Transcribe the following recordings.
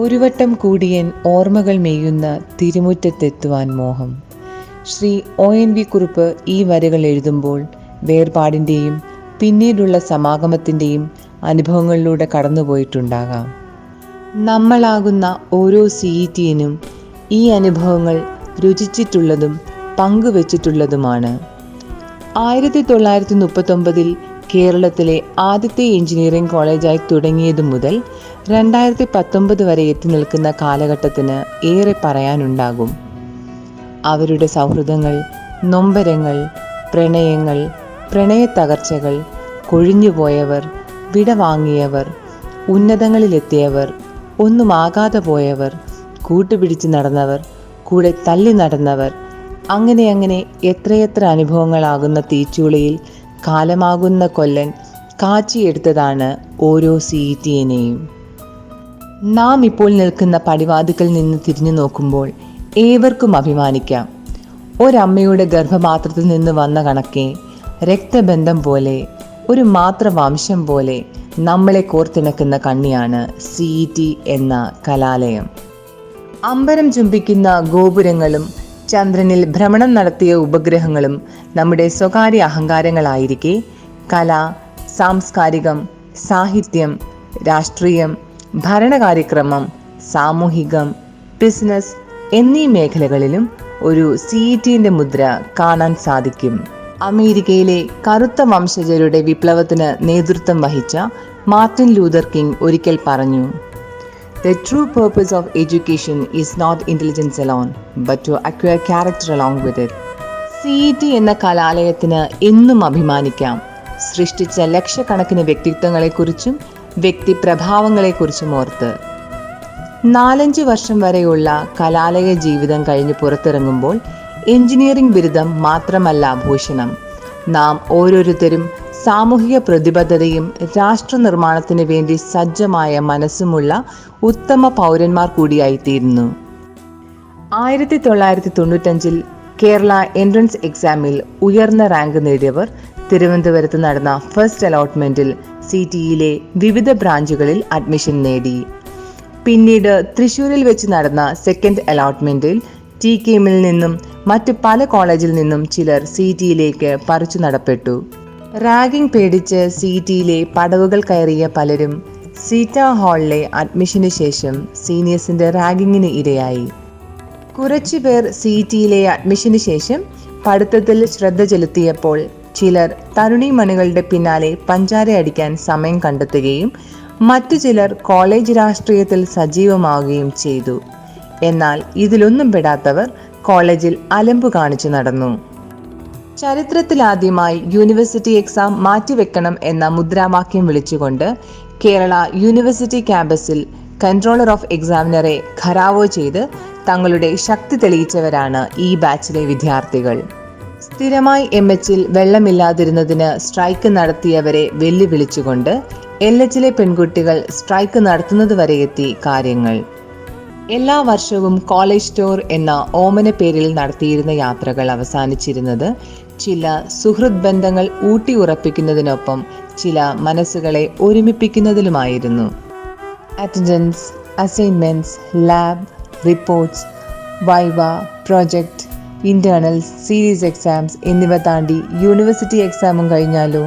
ഒരു വട്ടം കൂടിയൻ ഓർമ്മകൾ മെയ്യുന്ന തിരുമുറ്റത്തെത്തുവാൻ മോഹം. ശ്രീ ONV കുറുപ്പ് ഈ വരികൾ എഴുതുമ്പോൾ വേർപാടിൻ്റെയും പിന്നീടുള്ള സമാഗമത്തിൻ്റെയും അനുഭവങ്ങളിലൂടെ കടന്നുപോയിട്ടുണ്ടാകാം. നമ്മളാകുന്ന ഓരോ CETനും ഈ അനുഭവങ്ങൾ രുചിച്ചിട്ടുള്ളതും പങ്കുവച്ചിട്ടുള്ളതുമാണ്. 1939 കേരളത്തിലെ ആദ്യത്തെ എഞ്ചിനീയറിംഗ് കോളേജായി തുടങ്ങിയതു മുതൽ 2019 വരെ എത്തി നിൽക്കുന്ന കാലഘട്ടത്തിന് ഏറെ പറയാനുണ്ടാകും. അവരുടെ സൗഹൃദങ്ങൾ, നൊമ്പരങ്ങൾ, പ്രണയങ്ങൾ, പ്രണയത്തകർച്ചകൾ, കൊഴിഞ്ഞുപോയവർ, വിടവാങ്ങിയവർ, ഉന്നതങ്ങളിലെത്തിയവർ, ഒന്നുമാകാതെ പോയവർ, കൂട്ടുപിടിച്ച് നടന്നവർ, കൂടെ തള്ളി നടന്നവർ, അങ്ങനെ എത്രയെത്ര അനുഭവങ്ങളാകുന്ന തീച്ചൂളയിൽ കാലമാകുന്ന കൊല്ലൻ കാച്ചിയെടുത്തതാണ് ഓരോ CETനെയും. നാം ഇപ്പോൾ നിൽക്കുന്ന പടിവാതിക്കൽ നിന്ന് തിരിഞ്ഞു നോക്കുമ്പോൾ ഏവർക്കും അഭിമാനിക്കാം. ഒരമ്മയുടെ ഗർഭപാത്രത്തിൽ നിന്ന് വന്ന കണക്കെ രക്തബന്ധം പോലെ, ഒരു മാത്രവംശം പോലെ നമ്മളെ കോർത്തിണക്കുന്ന കണ്ണിയാണ് CET എന്ന കലാലയം. അമ്പരം ചുംബിക്കുന്ന ഗോപുരങ്ങളും ചന്ദ്രനിൽ ഭ്രമണം നടത്തിയ ഉപഗ്രഹങ്ങളും നമ്മുടെ സ്വകാര്യ അഹങ്കാരങ്ങളായിരിക്കെ, കല, സാംസ്കാരികം, സാഹിത്യം, രാഷ്ട്രീയം, ഭരണകാര്യക്രമം, സാമൂഹികം, ബിസിനസ് എന്നീ മേഖലകളിലും ഒരു CETന്റെ മുദ്ര കാണാൻ സാധിക്കും. അമേരിക്കയിലെ കറുത്ത വംശജരുടെ വിപ്ലവത്തിന് നേതൃത്വം വഹിച്ച മാർട്ടിൻ ലൂതർ കിങ് ഒരിക്കൽ പറഞ്ഞു, "The true purpose of education is not intelligence alone, but to acquire character along with it." CET എന്ന കലാലയത്തിന് എന്നും അഭിമാനിക്കാം. സൃഷ്ടിച്ച ലക്ഷക്കണക്കിന് വ്യക്തിത്വങ്ങളെക്കുറിച്ചും വ്യക്തിപ്രഭാവങ്ങളെക്കുറിച്ചും ഓർത്ത്. 4-5 വർഷം വരെയുള്ള കലാലയ ജീവിതം കഴിഞ്ഞ് പുറത്തിറങ്ങുമ്പോൾ എഞ്ചിനീയറിംഗ് ബിരുദം മാത്രമല്ല ഭൂഷണം. നാം ഓരോരുത്തരും സാമൂഹിക പ്രതിബദ്ധതയും രാഷ്ട്ര നിർമ്മാണത്തിന് വേണ്ടി സജ്ജമായ മനസ്സുമുള്ള ഉത്തമ പൗരന്മാർ കൂടിയായിത്തീരുന്നു. 1995 കേരള എൻട്രൻസ് എക്സാമിൽ ഉയർന്ന റാങ്ക് നേടിയവർ തിരുവനന്തപുരത്ത് നടന്ന ഫസ്റ്റ് അലോട്ട്മെന്റിൽ CTയിലെ വിവിധ ബ്രാഞ്ചുകളിൽ അഡ്മിഷൻ നേടി. പിന്നീട് തൃശ്ശൂരിൽ വെച്ച് നടന്ന സെക്കൻഡ് അലോട്ട്മെന്റിൽ TKMൽ നിന്നും മറ്റ് പല കോളേജിൽ നിന്നും ചിലർ CTയിലേക്ക് പറിച്ചു നടപ്പെട്ടു. റാഗിംഗ് പേടിച്ച് CTയിലെ പടവുകൾ കയറിയ പലരും സീറ്റ ഹാളിലെ അഡ്മിഷന് ശേഷം സീനിയേഴ്സിന്റെ റാഗിങ്ങിന് ഇരയായി. കുറച്ചുപേർ CTയിലെ അഡ്മിഷന് ശേഷം പഠിത്തത്തിൽ ശ്രദ്ധ ചെലുത്തിയപ്പോൾ ചിലർ തരുണിമണികളുടെ പിന്നാലെ പഞ്ചാര അടിക്കാൻ സമയം കണ്ടെത്തുകയും മറ്റു ചിലർ കോളേജ് രാഷ്ട്രീയത്തിൽ സജീവമാവുകയും ചെയ്തു. എന്നാൽ ഇതിലൊന്നും പെടാത്തവർ കോളേജിൽ അലമ്പു കാണിച്ചു നടന്നു. ചരിത്രത്തിലാദ്യമായി യൂണിവേഴ്സിറ്റി എക്സാം മാറ്റിവെക്കണം എന്ന മുദ്രാവാക്യം വിളിച്ചുകൊണ്ട് കേരള യൂണിവേഴ്സിറ്റി ക്യാമ്പസിൽ കൺട്രോളർ ഓഫ് എക്സാമിനറെ ഖരാവോ ചെയ്ത് തങ്ങളുടെ ശക്തി തെളിയിച്ചവരാണ് ഈ ബാച്ചിലെ വിദ്യാർത്ഥികൾ. സ്ഥിരമായി MHൽ വെള്ളമില്ലാതിരുന്നതിന് സ്ട്രൈക്ക് നടത്തിയവരെ വെല്ലുവിളിച്ചുകൊണ്ട് LHലെ പെൺകുട്ടികൾ സ്ട്രൈക്ക് നടത്തുന്നതുവരെ എത്തി കാര്യങ്ങൾ. എല്ലാ വർഷവും കോളേജ് ടൂർ എന്ന ഓമന പേരിൽ നടത്തിയിരുന്ന യാത്രകൾ അവസാനിച്ചിരുന്നത് ചില സുഹൃത് ബന്ധങ്ങൾ ഊട്ടിയുറപ്പിക്കുന്നതിനൊപ്പം ചില മനസ്സുകളെ ഒരുമിപ്പിക്കുന്നതിലുമായിരുന്നു. Attendance, assignments, lab, reports, viva, project, internals, series exams എന്നിവ താണ്ടി യൂണിവേഴ്സിറ്റി എക്സാമും കഴിഞ്ഞാലോ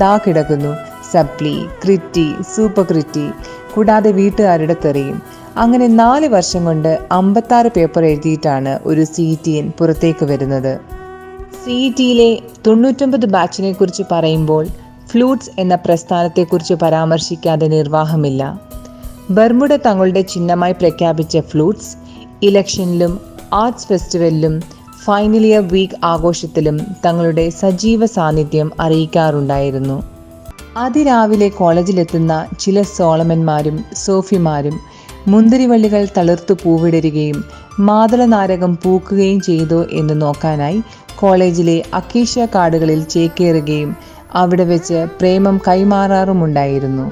ദാ കിടക്കുന്നു സപ്ലി, ക്രിറ്റി, സൂപ്പർ ക്രിറ്റി, കൂടാതെ വീട്ടുകാരുടെ തെറിയും. അങ്ങനെ 4 വർഷം കൊണ്ട് 56 പേപ്പർ എഴുതിയിട്ടാണ് ഒരു CETN പുറത്തേക്ക് വരുന്നത്. CETയിലെ 99 ബാച്ചിനെ കുറിച്ച് പറയുമ്പോൾ ഫ്ലൂട്ട്സ് എന്ന പ്രസ്ഥാനത്തെക്കുറിച്ച് പരാമർശിക്കാതെ നിർവാഹമില്ല. ബർമുഡ തങ്ങളുടെ ചിഹ്നമായി പ്രഖ്യാപിച്ച ഫ്ലൂട്ട്സ് ഇലക്ഷനിലും ആർട്സ് ഫെസ്റ്റിവലിലും ഫൈനൽ ഇയർ വീക്ക് ആഘോഷത്തിലും തങ്ങളുടെ സജീവ സാന്നിധ്യം അറിയിക്കാറുണ്ടായിരുന്നു. അതിരാവിലെ കോളേജിലെത്തുന്ന ചില സോളമന്മാരും സോഫിമാരും മുന്തിരിവള്ളികൾ തളിർത്തു പൂവിടരുകയും മാതള നാരകം പൂക്കുകയും ചെയ്തോ എന്ന് നോക്കാനായി കോളേജിലെ അക്കേഷ്യ കാടുകളിൽ ചേക്കേറുകയും അവിടെ വെച്ച് പ്രേമം കൈമാറാറുമുണ്ടായിരുന്നു.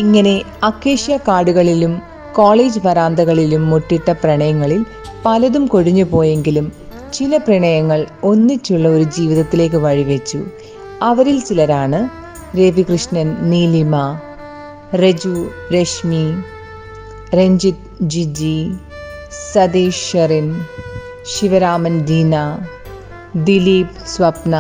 ഇങ്ങനെ അക്കേഷ്യ കാടുകളിലും കോളേജ് വരാന്തകളിലും മുട്ടിട്ട പ്രണയങ്ങളിൽ പലതും കൊഴിഞ്ഞു പോയെങ്കിലും ചില പ്രണയങ്ങൾ ഒന്നിച്ചുള്ള ഒരു ജീവിതത്തിലേക്ക് വഴിവെച്ചു. അവരിൽ ചിലരാണ് രവികൃഷ്ണൻ, നീലിമ, രജു, രശ്മി, രഞ്ജിത്ത്, ജിജി, സതീഷ് ഷെറിൻ, ശിവരാമൻ ദീന, ദിലീപ് സ്വപ്ന,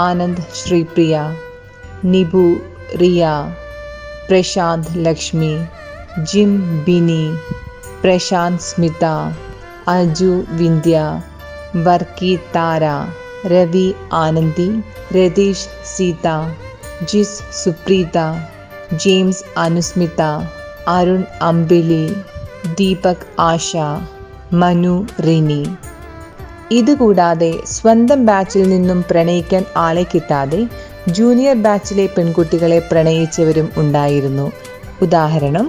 ആനന്ദ് ശ്രീപ്രിയ, നിബു റിയ, പ്രശാന്ത് ലക്ഷ്മി, ജിം ബിനി, പ്രശാന്ത് സ്മിത, അജു വിന്ധ്യ, വർക്കി താര, രവി ആനന്ദി, രതീഷ് സീത, ജിസ് സുപ്രീത, ജെയിംസ് അനുസ്മിത, അരുൺ അമ്പിളി, ദീപക് ആശ, മനു റിനി. ഇതുകൂടാതെ സ്വന്തം ബാച്ചിൽ നിന്നും പ്രണയിക്കാൻ ആളെ കിട്ടാതെ ജൂനിയർ ബാച്ചിലെ പെൺകുട്ടികളെ പ്രണയിച്ചവരും ഉണ്ടായിരുന്നു. ഉദാഹരണം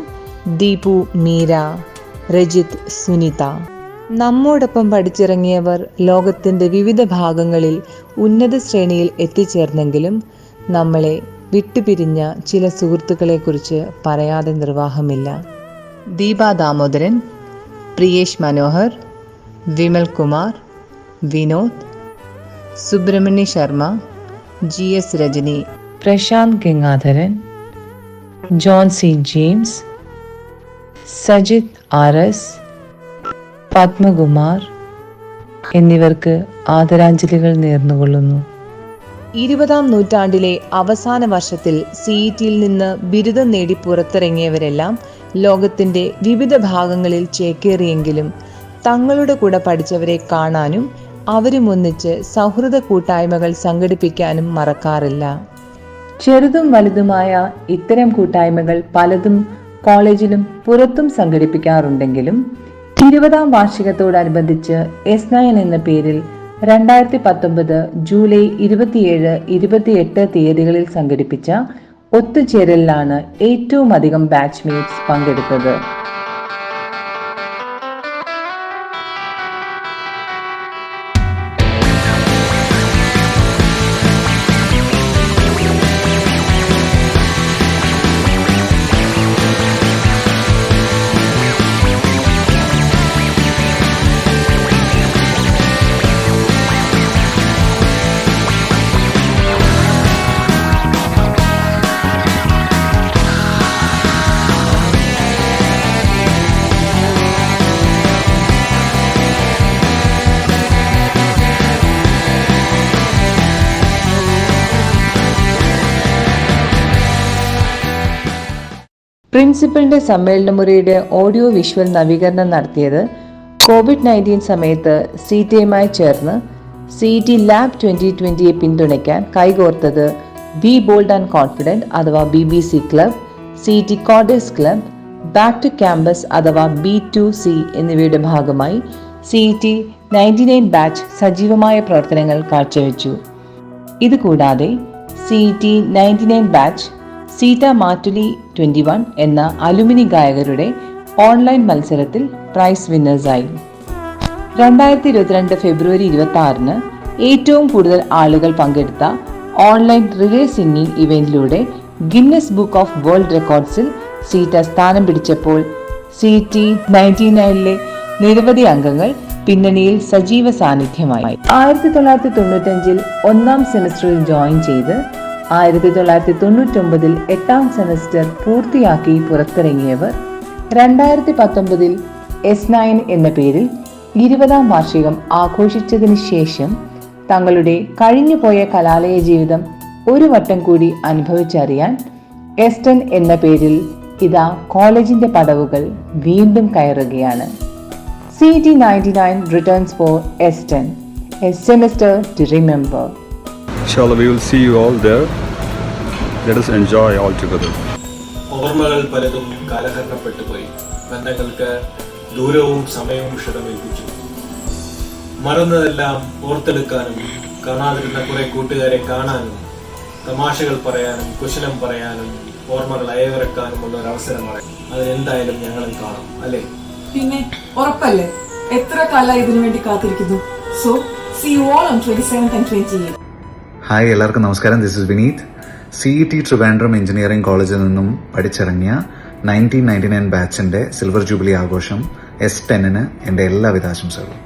ദീപു മീര, രജിത് സുനിത. നമ്മോടൊപ്പം പഠിച്ചിറങ്ങിയവർ ലോകത്തിൻ്റെ വിവിധ ഭാഗങ്ങളിൽ ഉന്നത ശ്രേണിയിൽ എത്തിച്ചേർന്നെങ്കിലും നമ്മളെ വിട്ടുപിരിഞ്ഞ ചില സുഹൃത്തുക്കളെക്കുറിച്ച് പറയാതെ നിർവാഹമില്ല. Deepa Damodaran, Priyesh Manohar, Vimal Kumar, Vinod, Subrahmanya Sharma, GS Rajani, Prashanth Gangadharan, John C James, Sajith RS, Padmakumar എന്നിവർക്ക് ആദരാഞ്ജലികൾ നേർന്നുകൊള്ളുന്നു. 20-ാം നൂറ്റാണ്ടിലെ അവസാന വർഷത്തിൽ CETയിൽ നിന്ന് ബിരുദം നേടി പുറത്തിറങ്ങിയവരെല്ലാം ലോകത്തിൻ്റെ വിവിധ ഭാഗങ്ങളിൽ ചേക്കേറിയെങ്കിലും തങ്ങളുടെ കൂടെ പഠിച്ചവരെ കാണാനും അവരും ഒന്നിച്ച് സൗഹൃദ കൂട്ടായ്മകൾ സംഘടിപ്പിക്കാനും മറക്കാറില്ല. ചെറുതും വലുതുമായ ഇത്തരം കൂട്ടായ്മകൾ പലതും കോളേജിലും പുറത്തും സംഘടിപ്പിക്കാറുണ്ടെങ്കിലും 20-ാം വാർഷികത്തോടനുബന്ധിച്ച് S9 എന്ന പേരിൽ 2019 ജൂലൈ 27, 28 തീയതികളിൽ സംഘടിപ്പിച്ച ഒത്തുചേരലിലാണ് ഏറ്റവും അധികം ബാച്ച്മേറ്റ്സ് പങ്കെടുത്തത്. പ്രിൻസിപ്പലിന്റെ സമ്മേളന മുറിയുടെ ഓഡിയോ വിഷ്വൽ നവീകരണം നടത്തിയത് COVID-19 സമയത്ത് CETയുമായി ചേർന്ന് CET ലാബ് 2020യെ പിന്തുണയ്ക്കാൻ കൈകോർത്തത് ബി ബോൾഡ് ആൻഡ് കോൺഫിഡന്റ് അഥവാ BBC club, CET coders club, back to campus അഥവാ B2C എന്നിവയുടെ ഭാഗമായി CET 99 ബാച്ച് സജീവമായ പ്രവർത്തനങ്ങൾ കാഴ്ചവെച്ചു. ഇതുകൂടാതെ CET 99 ബാച്ച് സീത മാറ്റുലി 21 എന്ന അലുമിനി ഗായകരുടെ ഓൺലൈൻ മത്സരത്തിൽ പ്രൈസ് വിന്നേഴ്സായി. 2022 ഫെബ്രുവരി 26 ഏറ്റവും കൂടുതൽ ആളുകൾ പങ്കെടുത്ത ഓൺലൈൻ റിലേ സിംഗിംഗ് ഇവന്റിലൂടെ ഗിന്നസ് ബുക്ക് ഓഫ് വേൾഡ് റെക്കോർഡ്സിൽ സീത സ്ഥാനം പിടിച്ചപ്പോൾ CET 99ലെ നിരവധി അംഗങ്ങൾ പിന്നണിയിൽ സജീവ സാന്നിധ്യമായി. 1995 ഒന്നാം സെമസ്റ്ററിൽ ജോയിൻ ചെയ്ത് 1999 8ാം സെമസ്റ്റർ പൂർത്തിയാക്കി പുറത്തിറങ്ങിയവർ 2019 S9 എന്ന പേരിൽ 20ാം വാർഷികം ആഘോഷിച്ചതിന് ശേഷം തങ്ങളുടെ കഴിഞ്ഞുപോയ കലാലയ ജീവിതം ഒരു വട്ടം കൂടി അനുഭവിച്ചറിയാൻ S10 എന്ന പേരിൽ ഇതാ കോളേജിന്റെ പടവുകൾ വീണ്ടും കയറുകയാണ്. CET 99 returns for S10, a semester to remember. Inshallah, we will see you all there. Let us enjoy all together. ഓർമ്മകൾ പലതും കാലഹരണപ്പെട്ടു പോയി. ബന്ധങ്ങൾക്ക് ദൂരവും സമയവും ക്ഷതമേൽപ്പിച്ചു. മറന്നതെല്ലാം ഓർത്തെടുക്കാനും കാണാതിരുന്ന കുറെ കൂട്ടുകാരെ കാണാനും തമാശകൾ പറയാനും കുശലം പറയാനും ഓർമ്മകൾ അയവിറക്കാനുമുള്ള ഒരു അവസരമാണ്. അതിനെന്തായാലും ഞങ്ങളും കാണും, അല്ലേ? പിന്നെ ഉറപ്പല്ലേ, എത്ര കാലം ഇതിനു വേണ്ടി കാത്തിരിക്കുന്നു. So see you all on 27th and 28th. Hi, എല്ലാവർക്കും നമസ്കാരം. This is Vineeth. CET Trivandrum engineering കോളേജിൽ നിന്നും പഠിച്ചിറങ്ങിയ 1999 ബാച്ചിന്റെ സിൽവർ ജൂബിലി ആഘോഷം S10ന് എൻ്റെ എല്ലാവിധ ആശംസകളും.